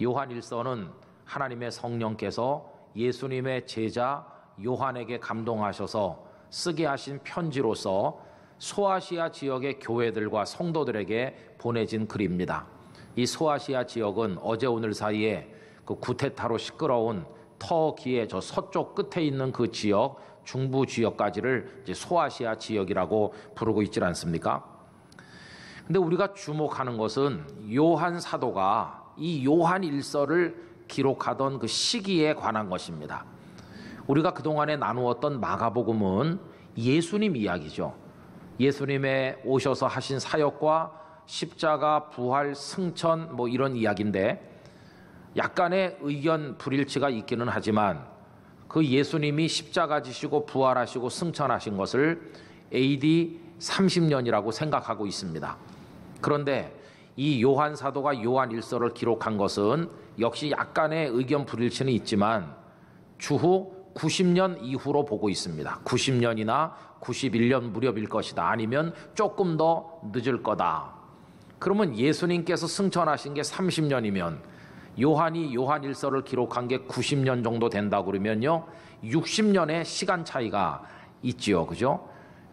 요한일서는 하나님의 성령께서 예수님의 제자 요한에게 감동하셔서 쓰게 하신 편지로서 소아시아 지역의 교회들과 성도들에게 보내진 글입니다. 이 소아시아 지역은 어제 오늘 사이에 그 구테타로 시끄러운 터키의 저 서쪽 끝에 있는 그 지역, 중부 지역까지를 이제 소아시아 지역이라고 부르고 있지 않습니까? 근데 우리가 주목하는 것은 요한 사도가 이 요한일서를 기록하던 그 시기에 관한 것입니다. 우리가 그동안에 나누었던 마가복음은 예수님 이야기죠. 예수님의 오셔서 하신 사역과 십자가, 부활, 승천 뭐 이런 이야기인데 약간의 의견 불일치가 있기는 하지만 그 예수님이 십자가 지시고 부활하시고 승천하신 것을 AD 30년이라고 생각하고 있습니다. 그런데 이 요한 사도가 요한일서를 기록한 것은 역시 약간의 의견 불일치는 있지만 주후 90년 이후로 보고 있습니다. 90년이나 91년 무렵일 것이다. 아니면 조금 더 늦을 거다. 그러면 예수님께서 승천하신 게 30년이면 요한이 요한일서를 기록한 게 90년 정도 된다고 그러면요 60년의 시간 차이가 있지요. 그죠?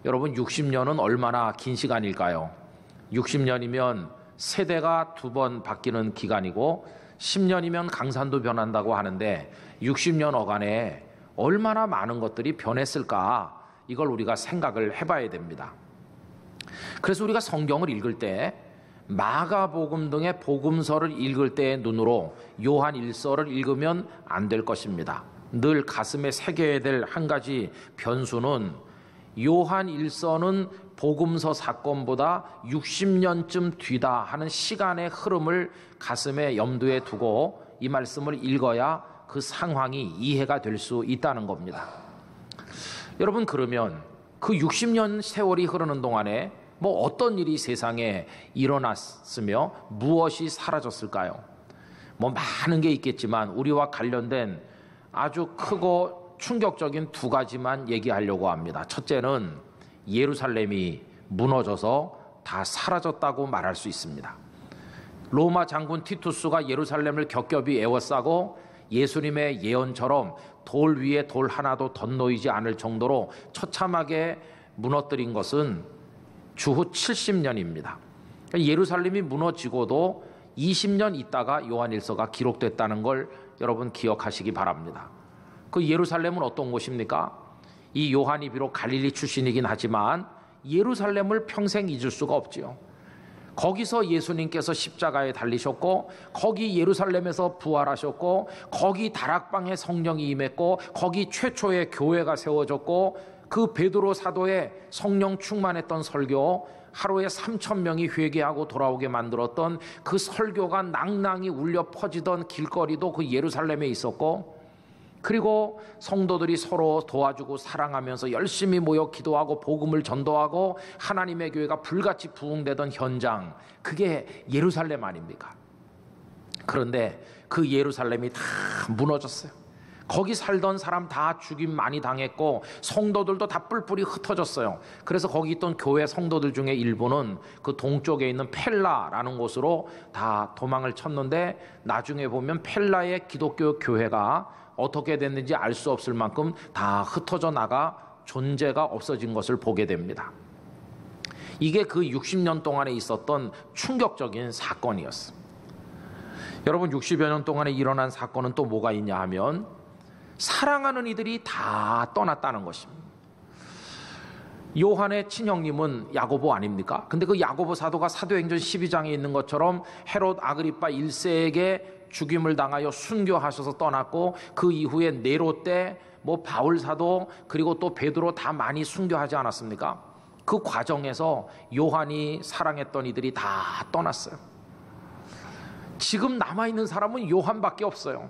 여러분 60년은 얼마나 긴 시간일까요? 60년이면 세대가 2번 바뀌는 기간이고 10년이면 강산도 변한다고 하는데 60년 어간에 얼마나 많은 것들이 변했을까, 이걸 우리가 생각을 해봐야 됩니다. 그래서 우리가 성경을 읽을 때 마가복음 등의 복음서를 읽을 때의 눈으로 요한일서를 읽으면 안 될 것입니다. 늘 가슴에 새겨야 될 한 가지 변수는 요한일서는 복음서 사건보다 60년쯤 뒤다 하는 시간의 흐름을 가슴에 염두에 두고 이 말씀을 읽어야 그 상황이 이해가 될 수 있다는 겁니다. 여러분, 그러면 그 60년 세월이 흐르는 동안에 뭐 어떤 일이 세상에 일어났으며 무엇이 사라졌을까요? 뭐 많은 게 있겠지만 우리와 관련된 아주 크고 충격적인 2가지만 얘기하려고 합니다. 첫째는 예루살렘이 무너져서 다 사라졌다고 말할 수 있습니다. 로마 장군 티투스가 예루살렘을 겹겹이 에워싸고 예수님의 예언처럼 돌 위에 돌 하나도 덧놓이지 않을 정도로 처참하게 무너뜨린 것은 주후 70년입니다. 예루살렘이 무너지고도 20년 있다가 요한일서가 기록됐다는 걸 여러분 기억하시기 바랍니다. 그 예루살렘은 어떤 곳입니까? 이 요한이 비록 갈릴리 출신이긴 하지만 예루살렘을 평생 잊을 수가 없지요. 거기서 예수님께서 십자가에 달리셨고, 거기 예루살렘에서 부활하셨고, 거기 다락방에 성령이 임했고, 거기 최초의 교회가 세워졌고, 그 베드로 사도의 성령 충만했던 설교, 하루에 3,000명이 회개하고 돌아오게 만들었던 그 설교가 낭낭이 울려 퍼지던 길거리도 그 예루살렘에 있었고, 그리고 성도들이 서로 도와주고 사랑하면서 열심히 모여 기도하고 복음을 전도하고 하나님의 교회가 불같이 부흥되던 현장, 그게 예루살렘 아닙니까? 그런데 그 예루살렘이 다 무너졌어요. 거기 살던 사람 다 죽임 많이 당했고 성도들도 다 뿔뿔이 흩어졌어요. 그래서 거기 있던 교회 성도들 중에 일부는 그 동쪽에 있는 펠라라는 곳으로 다 도망을 쳤는데, 나중에 보면 펠라의 기독교 교회가 어떻게 됐는지 알 수 없을 만큼 다 흩어져 나가 존재가 없어진 것을 보게 됩니다. 이게 그 60년 동안에 있었던 충격적인 사건이었습니다. 여러분, 60여 년 동안에 일어난 사건은 또 뭐가 있냐 하면 사랑하는 이들이 다 떠났다는 것입니다. 요한의 친형님은 야고보 아닙니까? 근데 그 야고보 사도가 사도행전 12장에 있는 것처럼 헤롯 아그리파 1세에게 죽임을 당하여 순교하셔서 떠났고, 그 이후에 네로 때 뭐 바울 사도 그리고 또 베드로 다 많이 순교하지 않았습니까? 그 과정에서 요한이 사랑했던 이들이 다 떠났어요. 지금 남아있는 사람은 요한밖에 없어요.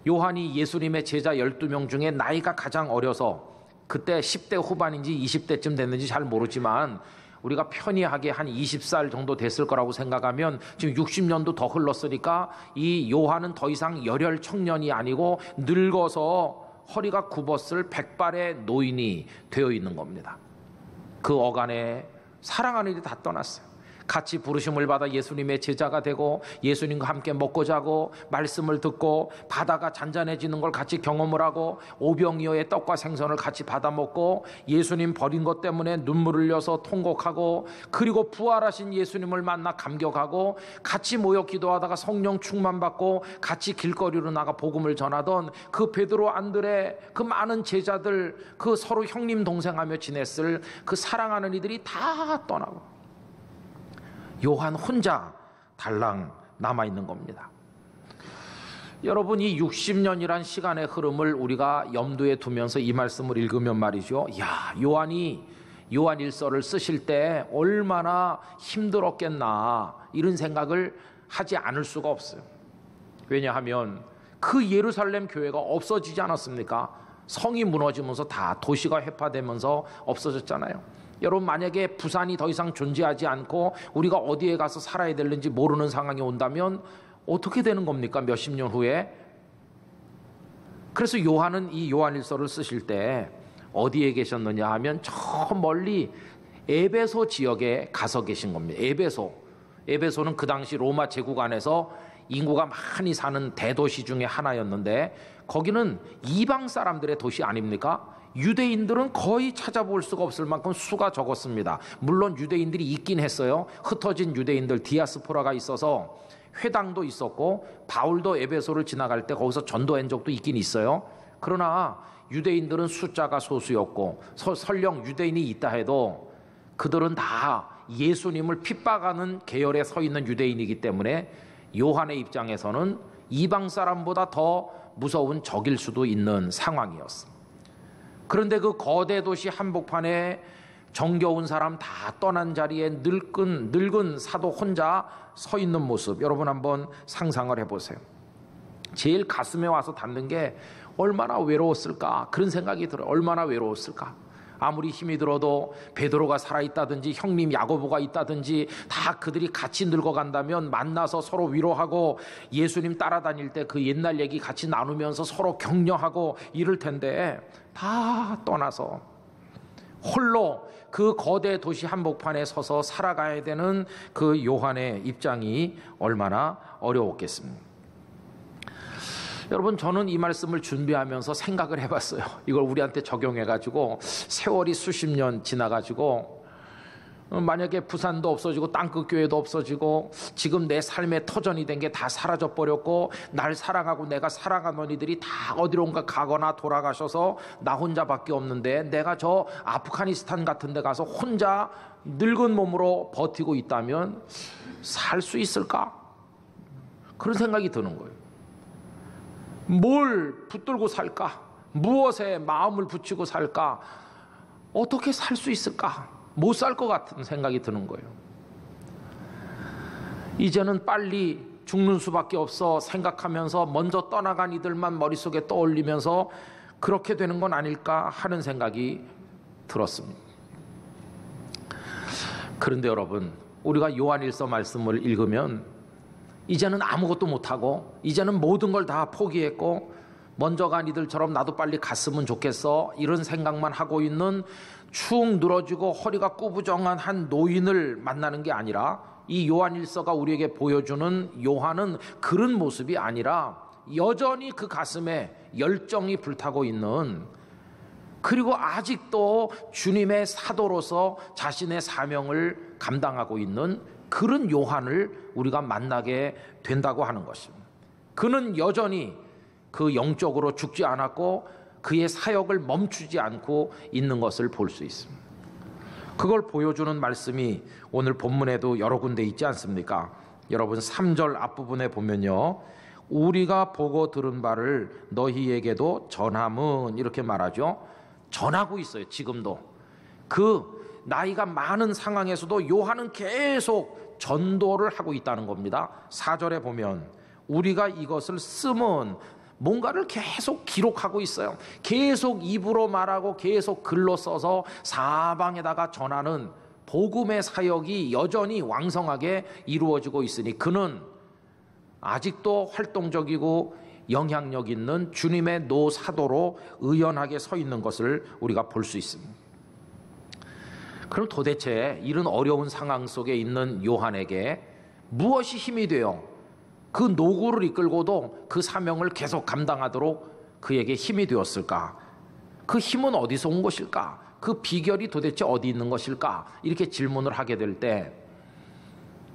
요한이 예수님의 제자 12명 중에 나이가 가장 어려서 그때 10대 후반인지 20대쯤 됐는지 잘 모르지만 우리가 편히하게 한 20살 정도 됐을 거라고 생각하면 지금 60년도 더 흘렀으니까 이 요한은 더 이상 열혈 청년이 아니고 늙어서 허리가 굽었을 백발의 노인이 되어 있는 겁니다. 그 어간에 사랑하는 일이 다 떠났어요. 같이 부르심을 받아 예수님의 제자가 되고 예수님과 함께 먹고 자고 말씀을 듣고 바다가 잔잔해지는 걸 같이 경험을 하고 오병이어의 떡과 생선을 같이 받아 먹고 예수님 버린 것 때문에 눈물을 흘려서 통곡하고 그리고 부활하신 예수님을 만나 감격하고 같이 모여 기도하다가 성령 충만받고 같이 길거리로 나가 복음을 전하던 그 베드로 안드레 그 많은 제자들 그 서로 형님 동생하며 지냈을 그 사랑하는 이들이 다 떠나고 요한 혼자 달랑 남아있는 겁니다. 여러분, 이 60년이란 시간의 흐름을 우리가 염두에 두면서 이 말씀을 읽으면 말이죠, 요한이 요한일서를 쓰실 때 얼마나 힘들었겠나 이런 생각을 하지 않을 수가 없어요. 왜냐하면 그 예루살렘 교회가 없어지지 않았습니까? 성이 무너지면서 다 도시가 회파되면서 없어졌잖아요. 여러분, 만약에 부산이 더 이상 존재하지 않고 우리가 어디에 가서 살아야 되는지 모르는 상황이 온다면 어떻게 되는 겁니까? 몇십 년 후에. 그래서 요한은 이 요한일서를 쓰실 때 어디에 계셨느냐 하면 저 멀리 에베소 지역에 가서 계신 겁니다. 에베소는 그 당시 로마 제국 안에서 인구가 많이 사는 대도시 중에 하나였는데 거기는 이방 사람들의 도시 아닙니까? 유대인들은 거의 찾아볼 수가 없을 만큼 수가 적었습니다. 물론 유대인들이 있긴 했어요. 흩어진 유대인들 디아스포라가 있어서 회당도 있었고 바울도 에베소를 지나갈 때 거기서 전도한 적도 있긴 있어요. 그러나 유대인들은 숫자가 소수였고 설령 유대인이 있다 해도 그들은 다 예수님을 핍박하는 계열에 서 있는 유대인이기 때문에 요한의 입장에서는 이방 사람보다 더 무서운 적일 수도 있는 상황이었어. 그런데 그 거대 도시 한복판에 정겨운 사람 다 떠난 자리에 늙은 사도 혼자 서 있는 모습, 여러분 한번 상상을 해보세요. 제일 가슴에 와서 닿는 게 얼마나 외로웠을까 그런 생각이 들어요. 얼마나 외로웠을까. 아무리 힘이 들어도 베드로가 살아있다든지 형님 야고보가 있다든지 다 그들이 같이 늙어간다면 만나서 서로 위로하고 예수님 따라다닐 때 그 옛날 얘기 같이 나누면서 서로 격려하고 이럴 텐데 다 떠나서 홀로 그 거대 도시 한복판에 서서 살아가야 되는 그 요한의 입장이 얼마나 어려웠겠습니까? 여러분, 저는 이 말씀을 준비하면서 생각을 해봤어요. 이걸 우리한테 적용해가지고 세월이 수십 년 지나가지고 만약에 부산도 없어지고 땅끝교회도 없어지고 지금 내 삶의 터전이 된 게 다 사라져버렸고 날 사랑하고 내가 사랑하는 이들이 다 어디론가 가거나 돌아가셔서 나 혼자밖에 없는데 내가 저 아프가니스탄 같은 데 가서 혼자 늙은 몸으로 버티고 있다면 살 수 있을까? 그런 생각이 드는 거예요. 뭘 붙들고 살까? 무엇에 마음을 붙이고 살까? 어떻게 살 수 있을까? 못 살 것 같은 생각이 드는 거예요. 이제는 빨리 죽는 수밖에 없어 생각하면서 먼저 떠나간 이들만 머릿속에 떠올리면서 그렇게 되는 건 아닐까 하는 생각이 들었습니다. 그런데 여러분, 우리가 요한일서 말씀을 읽으면 이제는 아무것도 못하고 이제는 모든 걸 다 포기했고 먼저 간 이들처럼 나도 빨리 갔으면 좋겠어 이런 생각만 하고 있는 축 늘어지고 허리가 꾸부정한 한 노인을 만나는 게 아니라 이 요한일서가 우리에게 보여주는 요한은 그런 모습이 아니라 여전히 그 가슴에 열정이 불타고 있는, 그리고 아직도 주님의 사도로서 자신의 사명을 감당하고 있는 그런 요한을 우리가 만나게 된다고 하는 것입니다. 그는 여전히 그 영적으로 죽지 않았고 그의 사역을 멈추지 않고 있는 것을 볼 수 있습니다. 그걸 보여주는 말씀이 오늘 본문에도 여러 군데 있지 않습니까? 여러분 3절 앞부분에 보면요, 우리가 보고 들은 바를 너희에게도 전함은, 이렇게 말하죠. 전하고 있어요. 지금도 그 나이가 많은 상황에서도 요한은 계속 전도를 하고 있다는 겁니다. 4절에 보면 우리가 이것을 쓰면, 뭔가를 계속 기록하고 있어요. 계속 입으로 말하고 계속 글로 써서 사방에다가 전하는 복음의 사역이 여전히 왕성하게 이루어지고 있으니 그는 아직도 활동적이고 영향력 있는 주님의 노사도로 의연하게 서 있는 것을 우리가 볼 수 있습니다. 그럼 도대체 이런 어려운 상황 속에 있는 요한에게 무엇이 힘이 되어 그 노고를 이끌고도 그 사명을 계속 감당하도록 그에게 힘이 되었을까? 그 힘은 어디서 온 것일까? 그 비결이 도대체 어디 있는 것일까? 이렇게 질문을 하게 될 때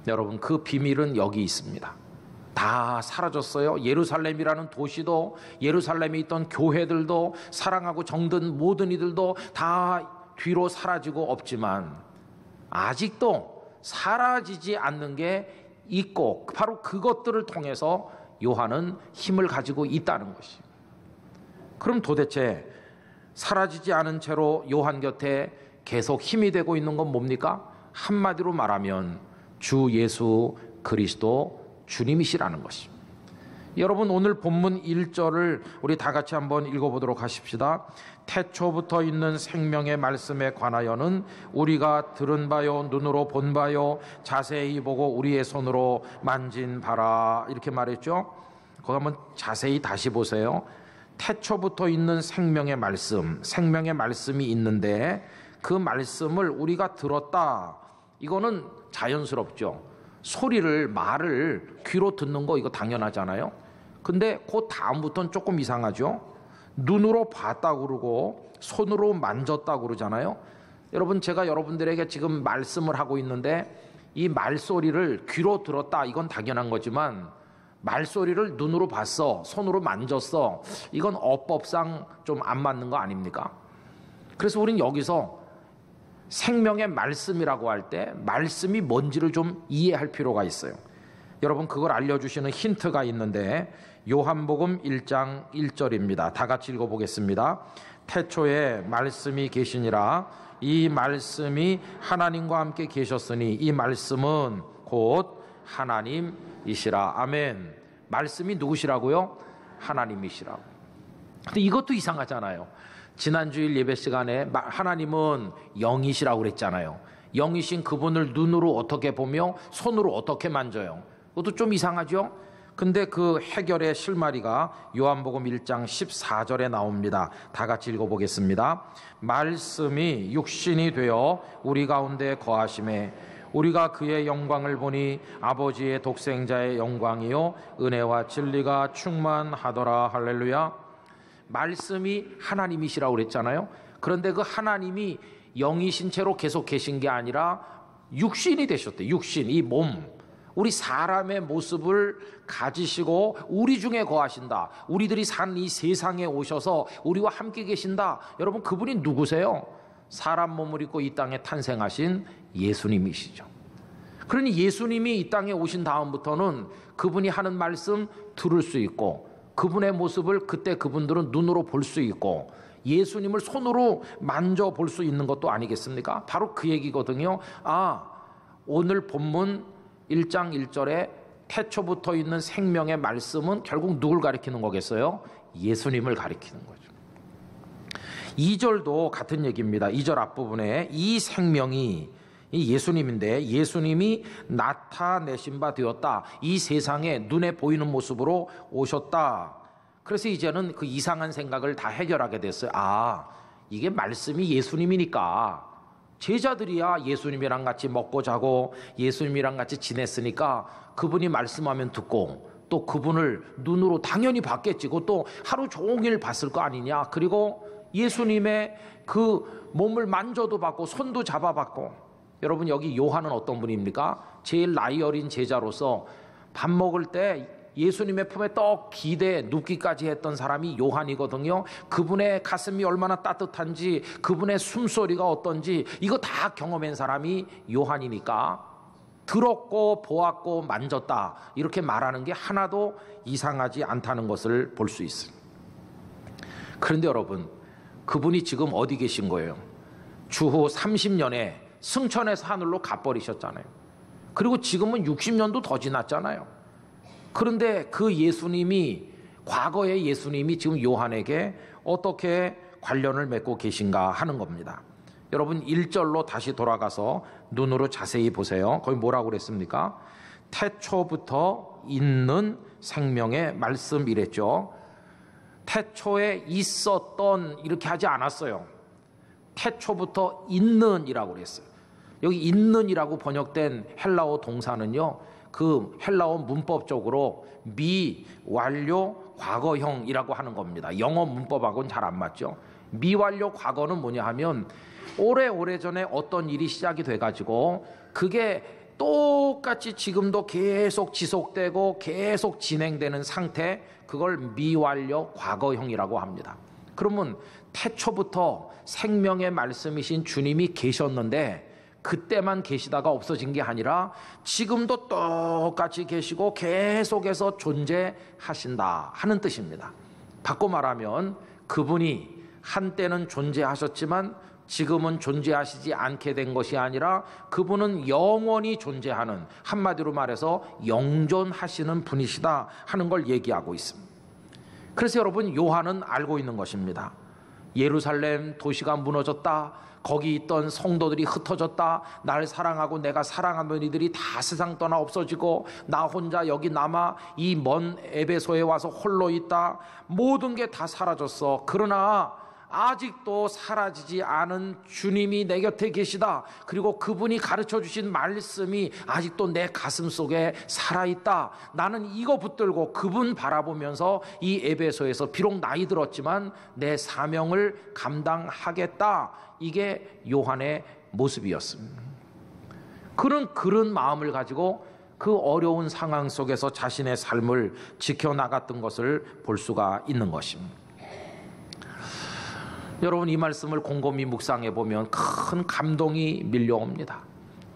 여러분, 그 비밀은 여기 있습니다. 다 사라졌어요. 예루살렘이라는 도시도, 예루살렘에 있던 교회들도, 사랑하고 정든 모든 이들도 다 뒤로 사라지고 없지만 아직도 사라지지 않는 게 있고, 바로 그것들을 통해서 요한은 힘을 가지고 있다는 것이에요. 그럼 도대체 사라지지 않은 채로 요한 곁에 계속 힘이 되고 있는 건 뭡니까? 한마디로 말하면 주 예수 그리스도 주님이시라는 것입니다. 여러분, 오늘 본문 1절을 우리 다 같이 한번 읽어보도록 하십시다. 태초부터 있는 생명의 말씀에 관하여는 우리가 들은 바요, 눈으로 본 바요, 자세히 보고 우리의 손으로 만진 바라, 이렇게 말했죠. 거기 한번 자세히 다시 보세요. 태초부터 있는 생명의 말씀, 생명의 말씀이 있는데 그 말씀을 우리가 들었다. 이거는 자연스럽죠. 소리를, 말을 귀로 듣는 거 이거 당연하잖아요. 근데 그 다음부터는 조금 이상하죠. 눈으로 봤다고 그러고 손으로 만졌다고 그러잖아요. 여러분, 제가 여러분들에게 지금 말씀을 하고 있는데 이 말소리를 귀로 들었다, 이건 당연한 거지만 말소리를 눈으로 봤어, 손으로 만졌어, 이건 어법상 좀 안 맞는 거 아닙니까? 그래서 우리는 여기서 생명의 말씀이라고 할 때 말씀이 뭔지를 좀 이해할 필요가 있어요. 여러분, 그걸 알려주시는 힌트가 있는데 요한복음 1장 1절입니다. 다 같이 읽어보겠습니다. 태초에 말씀이 계시니라. 이 말씀이 하나님과 함께 계셨으니 이 말씀은 곧 하나님이시라. 아멘. 말씀이 누구시라고요? 하나님이시라고. 근데 이것도 이상하잖아요. 지난주일 예배 시간에 하나님은 영이시라고 그랬잖아요. 영이신 그분을 눈으로 어떻게 보며 손으로 어떻게 만져요? 그것도 좀 이상하죠? 근데 그 해결의 실마리가 요한복음 1장 14절에 나옵니다. 다 같이 읽어보겠습니다. 말씀이 육신이 되어 우리 가운데 거하심에 우리가 그의 영광을 보니 아버지의 독생자의 영광이요 은혜와 진리가 충만하더라. 할렐루야. 말씀이 하나님이시라고 그랬잖아요. 그런데 그 하나님이 영이신 채로 계속 계신 게 아니라 육신이 되셨대. 육신, 이 몸, 우리 사람의 모습을 가지시고 우리 중에 거하신다. 우리들이 산 이 세상에 오셔서 우리와 함께 계신다. 여러분, 그분이 누구세요? 사람 몸을 입고 이 땅에 탄생하신 예수님이시죠. 그러니 예수님이 이 땅에 오신 다음부터는 그분이 하는 말씀 들을 수 있고, 그분의 모습을 그때 그분들은 눈으로 볼 수 있고, 예수님을 손으로 만져볼 수 있는 것도 아니겠습니까? 바로 그 얘기거든요. 오늘 본문 1장 1절에 태초부터 있는 생명의 말씀은 결국 누굴 가리키는 거겠어요? 예수님을 가리키는 거죠. 2절도 같은 얘기입니다. 2절 앞부분에 이 생명이 예수님인데 예수님이 나타내신 바 되었다. 이 세상에 눈에 보이는 모습으로 오셨다. 그래서 이제는 그 이상한 생각을 다 해결하게 됐어요. 이게 말씀이 예수님이니까 제자들이야 예수님이랑 같이 먹고 자고 예수님이랑 같이 지냈으니까 그분이 말씀하면 듣고 또 그분을 눈으로 당연히 봤겠지. 그것도 하루 종일 봤을 거 아니냐. 그리고 예수님의 그 몸을 만져도 봤고 손도 잡아봤고. 여러분, 여기 요한은 어떤 분입니까? 제일 나이 어린 제자로서 밥 먹을 때 예수님의 품에 떡 기대 눕기까지 했던 사람이 요한이거든요. 그분의 가슴이 얼마나 따뜻한지, 그분의 숨소리가 어떤지 이거 다 경험한 사람이 요한이니까 들었고 보았고 만졌다 이렇게 말하는 게 하나도 이상하지 않다는 것을 볼 수 있습니다. 그런데 여러분, 그분이 지금 어디 계신 거예요? 주후 30년에 승천해서 하늘로 가버리셨잖아요. 그리고 지금은 60년도 더 지났잖아요. 그런데 그 예수님이, 과거의 예수님이 지금 요한에게 어떻게 관련을 맺고 계신가 하는 겁니다. 여러분, 1절로 다시 돌아가서 눈으로 자세히 보세요. 거기 뭐라고 그랬습니까? 태초부터 있는 생명의 말씀 이랬죠. 태초에 있었던 이렇게 하지 않았어요. 태초부터 있는이라고 그랬어요. 여기 있는이라고 번역된 헬라어 동사는요, 그 헬라어 문법적으로 미완료 과거형이라고 하는 겁니다. 영어 문법하고는 잘 안 맞죠. 미완료 과거는 뭐냐 하면 오래전에 어떤 일이 시작이 돼가지고 그게 똑같이 지금도 계속 지속되고 계속 진행되는 상태, 그걸 미완료 과거형이라고 합니다. 그러면 태초부터 생명의 말씀이신 주님이 계셨는데 그때만 계시다가 없어진 게 아니라 지금도 똑같이 계시고 계속해서 존재하신다 하는 뜻입니다. 바꿔 말하면 그분이 한때는 존재하셨지만 지금은 존재하시지 않게 된 것이 아니라 그분은 영원히 존재하는, 한마디로 말해서 영존하시는 분이시다 하는 걸 얘기하고 있습니다. 그래서 여러분, 요한은 알고 있는 것입니다. 예루살렘 도시가 무너졌다, 거기 있던 성도들이 흩어졌다, 날 사랑하고 내가 사랑하는 이들이 다 세상 떠나 없어지고 나 혼자 여기 남아 이 먼 에베소에 와서 홀로 있다, 모든 게 다 사라졌어. 그러나 아직도 사라지지 않은 주님이 내 곁에 계시다. 그리고 그분이 가르쳐 주신 말씀이 아직도 내 가슴 속에 살아있다. 나는 이거 붙들고 그분 바라보면서 이 에베소에서 비록 나이 들었지만 내 사명을 감당하겠다. 이게 요한의 모습이었습니다. 그런 마음을 가지고 그 어려운 상황 속에서 자신의 삶을 지켜나갔던 것을 볼 수가 있는 것입니다. 여러분, 이 말씀을 곰곰이 묵상해 보면 큰 감동이 밀려옵니다.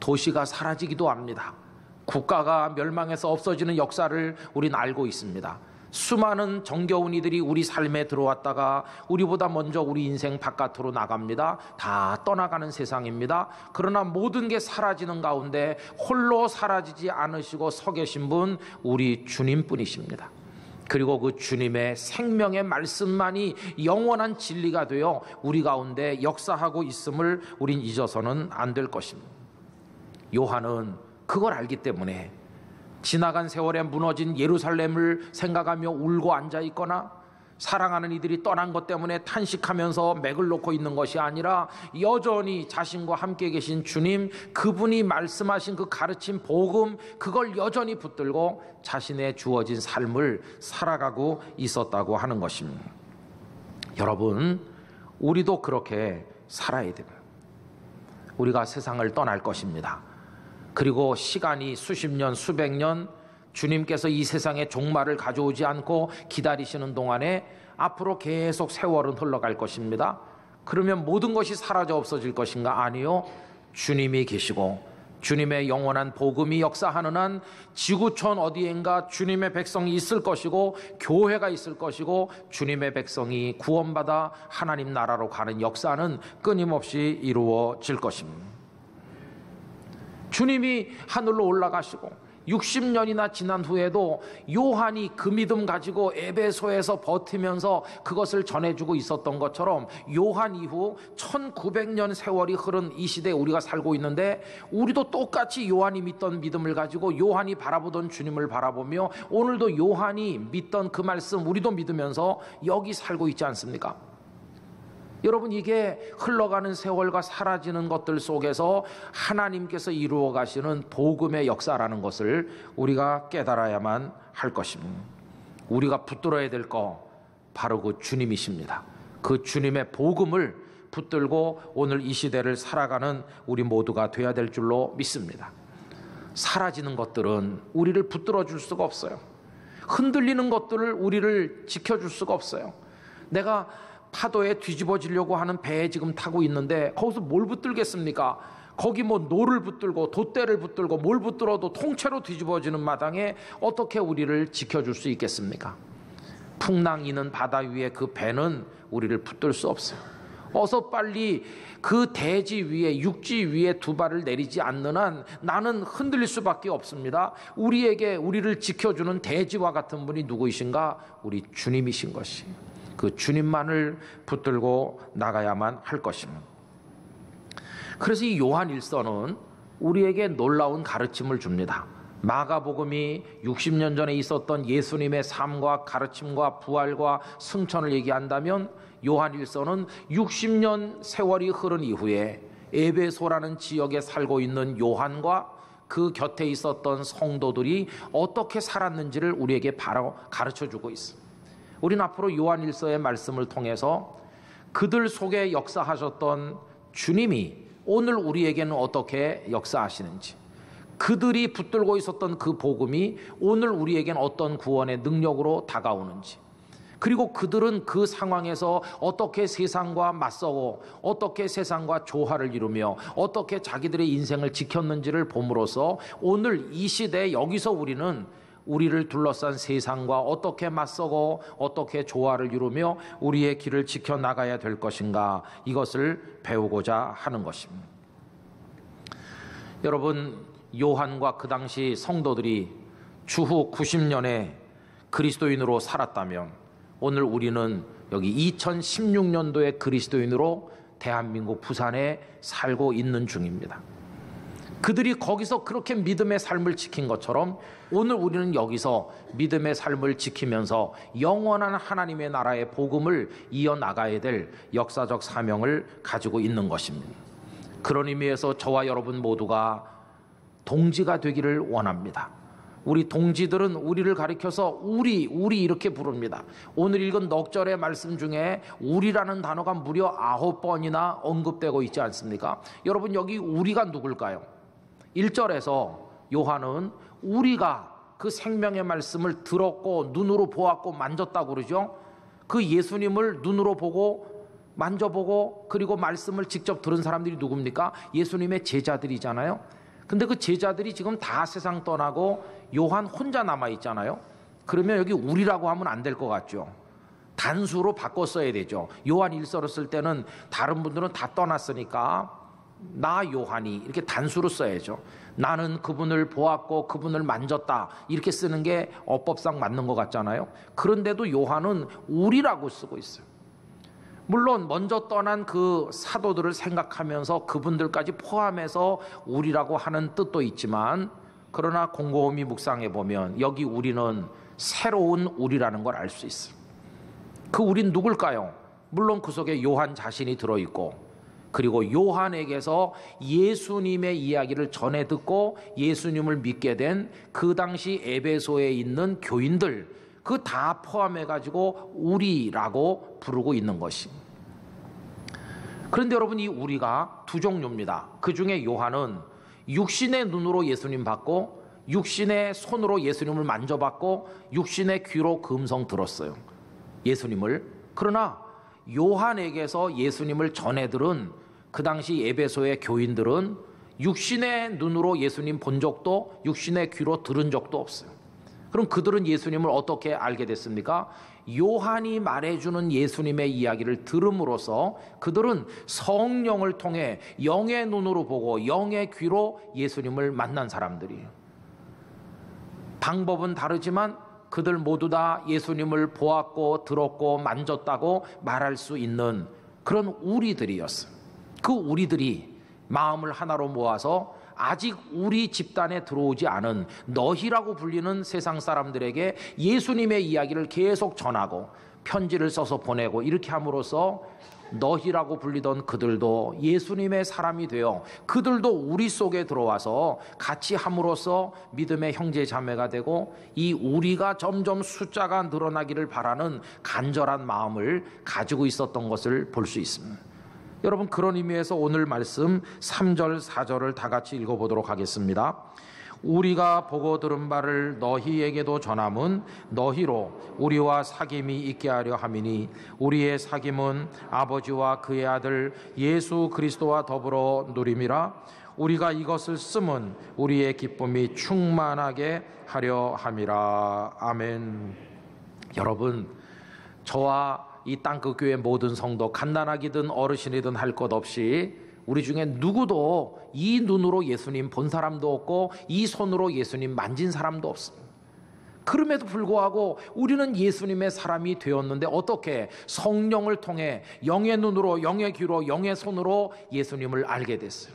도시가 사라지기도 합니다. 국가가 멸망해서 없어지는 역사를 우린 알고 있습니다. 수많은 정겨운 이들이 우리 삶에 들어왔다가 우리보다 먼저 우리 인생 바깥으로 나갑니다. 다 떠나가는 세상입니다. 그러나 모든 게 사라지는 가운데 홀로 사라지지 않으시고 서 계신 분, 우리 주님뿐이십니다. 그리고 그 주님의 생명의 말씀만이 영원한 진리가 되어 우리 가운데 역사하고 있음을 우린 잊어서는 안 될 것입니다. 요한은 그걸 알기 때문에 지나간 세월에 무너진 예루살렘을 생각하며 울고 앉아있거나 사랑하는 이들이 떠난 것 때문에 탄식하면서 맥을 놓고 있는 것이 아니라 여전히 자신과 함께 계신 주님, 그분이 말씀하신 그 가르침 복음, 그걸 여전히 붙들고 자신의 주어진 삶을 살아가고 있었다고 하는 것입니다. 여러분, 우리도 그렇게 살아야 됩니다. 우리가 세상을 떠날 것입니다. 그리고 시간이 수십 년, 수백 년 주님께서 이 세상에 종말을 가져오지 않고 기다리시는 동안에 앞으로 계속 세월은 흘러갈 것입니다. 그러면 모든 것이 사라져 없어질 것인가? 아니요. 주님이 계시고 주님의 영원한 복음이 역사하는 한 지구촌 어디엔가 주님의 백성이 있을 것이고 교회가 있을 것이고 주님의 백성이 구원받아 하나님 나라로 가는 역사는 끊임없이 이루어질 것입니다. 주님이 하늘로 올라가시고 60년이나 지난 후에도 요한이 그 믿음 가지고 에베소에서 버티면서 그것을 전해주고 있었던 것처럼 요한 이후 1900년 세월이 흐른 이 시대에 우리가 살고 있는데 우리도 똑같이 요한이 믿던 믿음을 가지고 요한이 바라보던 주님을 바라보며 오늘도 요한이 믿던 그 말씀 우리도 믿으면서 여기 살고 있지 않습니까? 여러분, 이게 흘러가는 세월과 사라지는 것들 속에서 하나님께서 이루어 가시는 복음의 역사라는 것을 우리가 깨달아야만 할 것입니다. 우리가 붙들어야 될 거 바로 그 주님이십니다. 그 주님의 복음을 붙들고 오늘 이 시대를 살아가는 우리 모두가 돼야 될 줄로 믿습니다. 사라지는 것들은 우리를 붙들어 줄 수가 없어요. 흔들리는 것들을 우리를 지켜줄 수가 없어요. 내가 파도에 뒤집어지려고 하는 배에 지금 타고 있는데 거기서 뭘 붙들겠습니까? 거기 뭐 노를 붙들고 돛대를 붙들고 뭘 붙들어도 통째로 뒤집어지는 마당에 어떻게 우리를 지켜줄 수 있겠습니까? 풍랑 이는 바다 위에 그 배는 우리를 붙들 수 없어요. 어서 빨리 그 대지 위에, 육지 위에 두 발을 내리지 않는 한 나는 흔들릴 수밖에 없습니다. 우리를 지켜주는 대지와 같은 분이 누구이신가? 우리 주님이신 것이. 그 주님만을 붙들고 나가야만 할 것입니다. 그래서 이 요한 일서는 우리에게 놀라운 가르침을 줍니다. 마가복음이 60년 전에 있었던 예수님의 삶과 가르침과 부활과 승천을 얘기한다면 요한일서는 60년 세월이 흐른 이후에 에베소라는 지역에 살고 있는 요한과 그 곁에 있었던 성도들이 어떻게 살았는지를 우리에게 바로 가르쳐주고 있습니다. 우리는 앞으로 요한일서의 말씀을 통해서 그들 속에 역사하셨던 주님이 오늘 우리에게는 어떻게 역사하시는지, 그들이 붙들고 있었던 그 복음이 오늘 우리에게는 어떤 구원의 능력으로 다가오는지, 그리고 그들은 그 상황에서 어떻게 세상과 맞서고 어떻게 세상과 조화를 이루며 어떻게 자기들의 인생을 지켰는지를 봄으로써 오늘 이 시대에 여기서 우리는 우리를 둘러싼 세상과 어떻게 맞서고 어떻게 조화를 이루며 우리의 길을 지켜나가야 될 것인가, 이것을 배우고자 하는 것입니다. 여러분, 요한과 그 당시 성도들이 주후 90년에 그리스도인으로 살았다면 오늘 우리는 여기 2016년도의 그리스도인으로 대한민국 부산에 살고 있는 중입니다. 그들이 거기서 그렇게 믿음의 삶을 지킨 것처럼 오늘 우리는 여기서 믿음의 삶을 지키면서 영원한 하나님의 나라의 복음을 이어나가야 될 역사적 사명을 가지고 있는 것입니다. 그런 의미에서 저와 여러분 모두가 동지가 되기를 원합니다. 우리 동지들은 우리를 가리켜서 우리 이렇게 부릅니다. 오늘 읽은 넉 절의 말씀 중에 우리라는 단어가 무려 9번이나 언급되고 있지 않습니까? 여러분, 여기 우리가 누굴까요? 1절에서 요한은 우리가 그 생명의 말씀을 들었고 눈으로 보았고 만졌다고 그러죠. 그 예수님을 눈으로 보고 만져보고 그리고 말씀을 직접 들은 사람들이 누굽니까? 예수님의 제자들이잖아요. 근데 그 제자들이 지금 다 세상 떠나고 요한 혼자 남아있잖아요. 그러면 여기 우리라고 하면 안 될 것 같죠. 단수로 바꿔 써야 되죠. 요한 일서를 쓸 때는 다른 분들은 다 떠났으니까 나 요한이 이렇게 단수로 써야죠. 나는 그분을 보았고 그분을 만졌다, 이렇게 쓰는 게 어법상 맞는 것 같잖아요. 그런데도 요한은 우리라고 쓰고 있어요. 물론 먼저 떠난 그 사도들을 생각하면서 그분들까지 포함해서 우리라고 하는 뜻도 있지만, 그러나 곰곰이 묵상해 보면 여기 우리는 새로운 우리라는 걸 알 수 있어요. 그 우린 누굴까요? 물론 그 속에 요한 자신이 들어있고, 그리고 요한에게서 예수님의 이야기를 전해 듣고 예수님을 믿게 된 그 당시 에베소에 있는 교인들, 그 다 포함해가지고 우리라고 부르고 있는 것입니다. 그런데 여러분, 이 우리가 두 종류입니다. 그 중에 요한은 육신의 눈으로 예수님 봤고, 육신의 손으로 예수님을 만져봤고, 육신의 귀로 그 음성 들었어요, 예수님을. 그러나 요한에게서 예수님을 전해 들은 그 당시 에베소의 교인들은 육신의 눈으로 예수님 본 적도 육신의 귀로 들은 적도 없어요. 그럼 그들은 예수님을 어떻게 알게 됐습니까? 요한이 말해주는 예수님의 이야기를 들음으로써 그들은 성령을 통해 영의 눈으로 보고 영의 귀로 예수님을 만난 사람들이에요. 방법은 다르지만 그들 모두 다 예수님을 보았고 들었고 만졌다고 말할 수 있는 그런 우리들이었어요. 그 우리들이 마음을 하나로 모아서 아직 우리 집단에 들어오지 않은 너희라고 불리는 세상 사람들에게 예수님의 이야기를 계속 전하고 편지를 써서 보내고, 이렇게 함으로써 너희라고 불리던 그들도 예수님의 사람이 되어 그들도 우리 속에 들어와서 같이 함으로써 믿음의 형제 자매가 되고, 이 우리가 점점 숫자가 늘어나기를 바라는 간절한 마음을 가지고 있었던 것을 볼 수 있습니다. 여러분, 그런 의미에서 오늘 말씀 3절 4절을 다 같이 읽어보도록 하겠습니다. 우리가 보고 들은 바를 너희에게도 전함은 너희로 우리와 사귐이 있게 하려 함이니 우리의 사귐은 아버지와 그의 아들 예수 그리스도와 더불어 누림이라. 우리가 이것을 쓰면 우리의 기쁨이 충만하게 하려 함이라. 아멘. 여러분, 저와 이 땅끝교회 모든 성도, 갓난아기든 어르신이든 할 것 없이 우리 중에 누구도 이 눈으로 예수님 본 사람도 없고 이 손으로 예수님 만진 사람도 없습니다. 그럼에도 불구하고 우리는 예수님의 사람이 되었는데 어떻게? 성령을 통해 영의 눈으로, 영의 귀로, 영의 손으로 예수님을 알게 됐어요.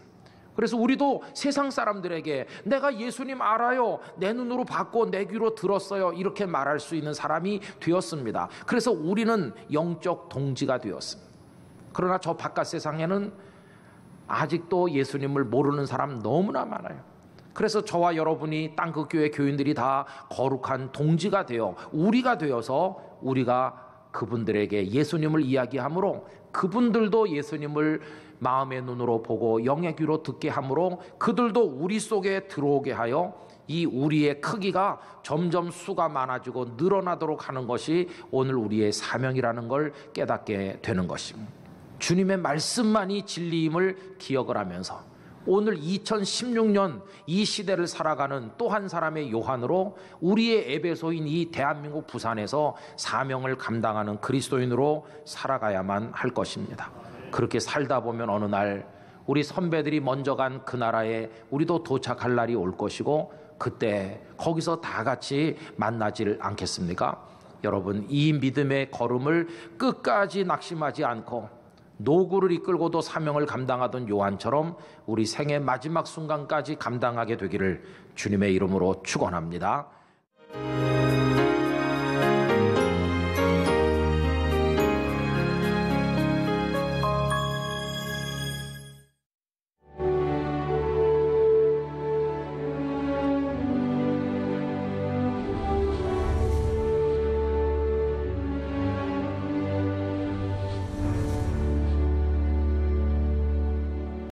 그래서 우리도 세상 사람들에게 내가 예수님 알아요, 내 눈으로 봤고 내 귀로 들었어요, 이렇게 말할 수 있는 사람이 되었습니다. 그래서 우리는 영적 동지가 되었습니다. 그러나 저 바깥 세상에는 아직도 예수님을 모르는 사람 너무나 많아요. 그래서 저와 여러분이 땅끝교회 교인들이 다 거룩한 동지가 되어 우리가 되어서 우리가 그분들에게 예수님을 이야기함으로 그분들도 예수님을 마음의 눈으로 보고 영의 귀로 듣게 함으로 그들도 우리 속에 들어오게 하여 이 우리의 크기가 점점 수가 많아지고 늘어나도록 하는 것이 오늘 우리의 사명이라는 걸 깨닫게 되는 것입니다. 주님의 말씀만이 진리임을 기억을 하면서 오늘 2016년 이 시대를 살아가는 또 한 사람의 요한으로 우리의 에베소인 이 대한민국 부산에서 사명을 감당하는 그리스도인으로 살아가야만 할 것입니다. 그렇게 살다 보면 어느 날 우리 선배들이 먼저 간 그 나라에 우리도 도착할 날이 올 것이고 그때 거기서 다 같이 만나질 않겠습니까? 여러분, 이 믿음의 걸음을 끝까지 낙심하지 않고 노구를 이끌고도 사명을 감당하던 요한처럼 우리 생의 마지막 순간까지 감당하게 되기를 주님의 이름으로 축원합니다.